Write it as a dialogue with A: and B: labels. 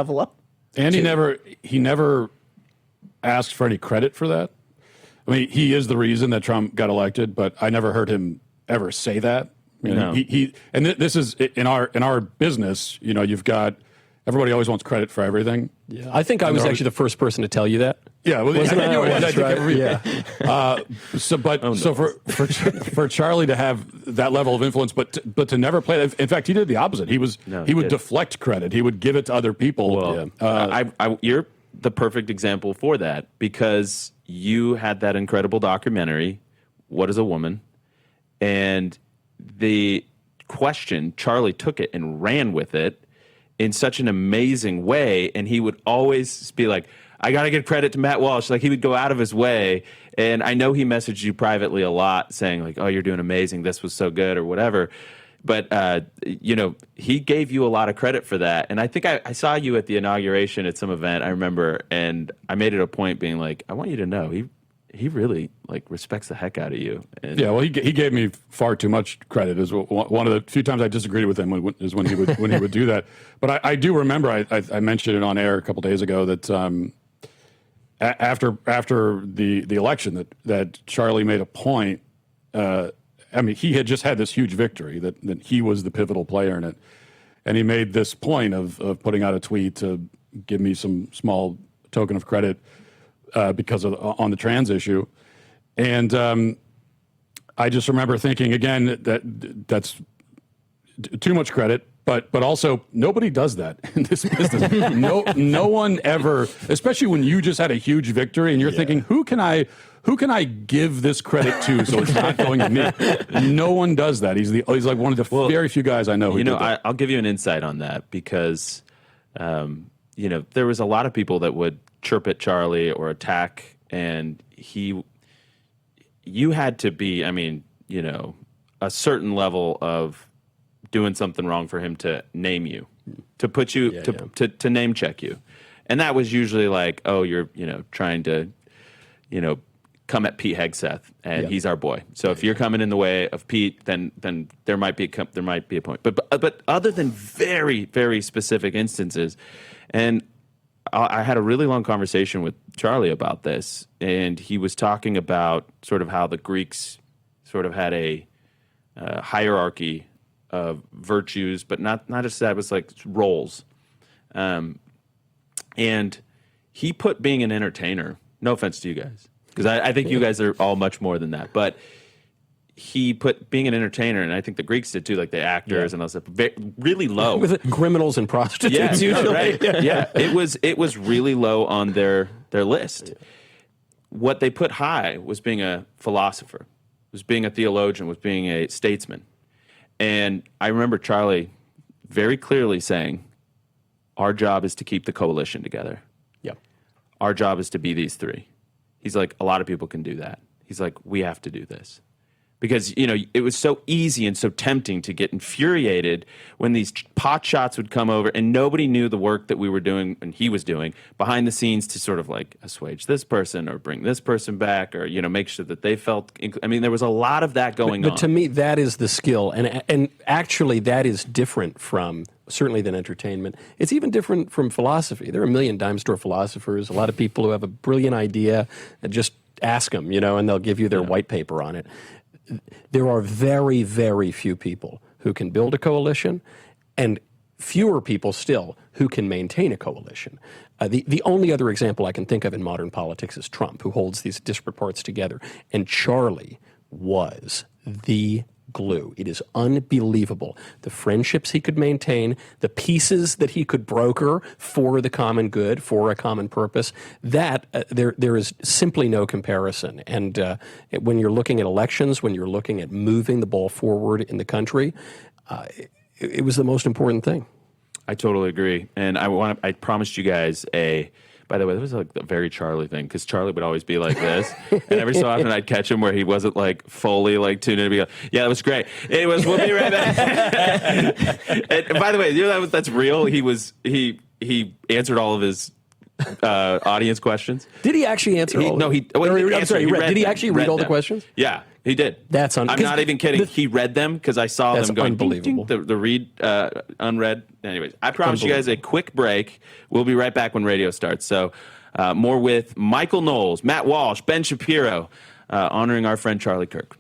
A: level up.
B: And he never asked for any credit for that. I mean, he is the reason that Trump got elected, but I never heard him ever say that. You know, this is in our business. You know, you've got everybody always wants credit for everything.
C: Yeah, I think I was actually the first person to tell you that.
B: Yeah, well, for Charlie to have that level of influence, but to never play that. In fact, he did the opposite. He would deflect credit. He would give it to other people.
D: Well, you're the perfect example for that, because you had that incredible documentary, What is a Woman? And the question, Charlie took it and ran with it in such an amazing way, and he would always be like, I got to give credit to Matt Walsh. Like, he would go out of his way, and I know he messaged you privately a lot saying, like, oh, you're doing amazing, this was so good, or whatever. But, you know, he gave you a lot of credit for that. And I think I saw you at the inauguration at some event, I remember, and I made it a point being like, I want you to know, he really, like, respects the heck out of you. And
B: yeah, well, he gave me far too much credit. Is one of the few times I disagreed with him is when he would do that. But I do remember I mentioned it on air a couple days ago that after the election that Charlie made a point. I mean, he had just had this huge victory that he was the pivotal player in it, and he made this point of putting out a tweet to give me some small token of credit because of on the trans issue, and I just remember thinking again that's too much credit, but also nobody does that in this business. No one ever, especially when you just had a huge victory and you're thinking, who can I give this credit to so it's not going to me? No one does that. He's like one of the very few guys I know who did that.
D: I'll give you an insight on that because, you know, there was a lot of people that would chirp at Charlie or attack, and you had to be, I mean, you know, a certain level of doing something wrong for him to name you, to put you, to name check you. And that was usually like, oh, you're, you know, trying to, you know, come at Pete Hegseth, and he's our boy. So if you're coming in the way of Pete, then there might be a point. But other than very, very specific instances, and I had a really long conversation with Charlie about this, and he was talking about sort of how the Greeks sort of had a hierarchy of virtues, but not just that, it was like roles. And he put being an entertainer, no offense to you guys, because I think you guys are all much more than that, but he put being an entertainer, and I think the Greeks did too, like the actors and all that stuff, really low.
C: With criminals and prostitutes usually.
D: Right? Yeah, it was really low on their list. Yeah. What they put high was being a philosopher, was being a theologian, was being a statesman. And I remember Charlie very clearly saying, our job is to keep the coalition together.
C: Yeah.
D: Our job is to be these three. He's like, a lot of people can do that. He's like, we have to do this. Because, you know, it was so easy and so tempting to get infuriated when these pot shots would come over and nobody knew the work that we were doing and he was doing behind the scenes to sort of like assuage this person or bring this person back or, you know, make sure that they felt, I mean, there was a lot of that going on.
C: But to me, that is the skill. And actually that is different from, certainly than entertainment. It's even different from philosophy. There are a million dime store philosophers, a lot of people who have a brilliant idea and just ask them, you know, and they'll give you their white paper on it. There are very, very few people who can build a coalition and fewer people still who can maintain a coalition. The only other example I can think of in modern politics is Trump, who holds these disparate parts together. And Charlie was the glue. It is unbelievable. The friendships he could maintain, the pieces that he could broker for the common good, for a common purpose, that there is simply no comparison. And when you're looking at elections, when you're looking at moving the ball forward in the country, it was the most important thing.
D: I totally agree. And I promised you guys by the way, that was like a very Charlie thing, because Charlie would always be like this. And every so often I'd catch him where he wasn't like fully like tuned in and be like, yeah, that was great. Anyways, we'll be right back. And by the way, you know that's real. He answered all of his audience questions.
C: Did he actually answer all of them?
D: No,
C: I'm sorry, did he actually read all the questions?
D: Yeah. He did.
C: That's
D: I'm not even kidding. He read them because I saw
C: That's
D: them going
C: unbelievable.
D: ding, ding, the read unread. Anyways, I promise you guys a quick break. We'll be right back when radio starts. So more with Michael Knowles, Matt Walsh, Ben Shapiro, honoring our friend Charlie Kirk.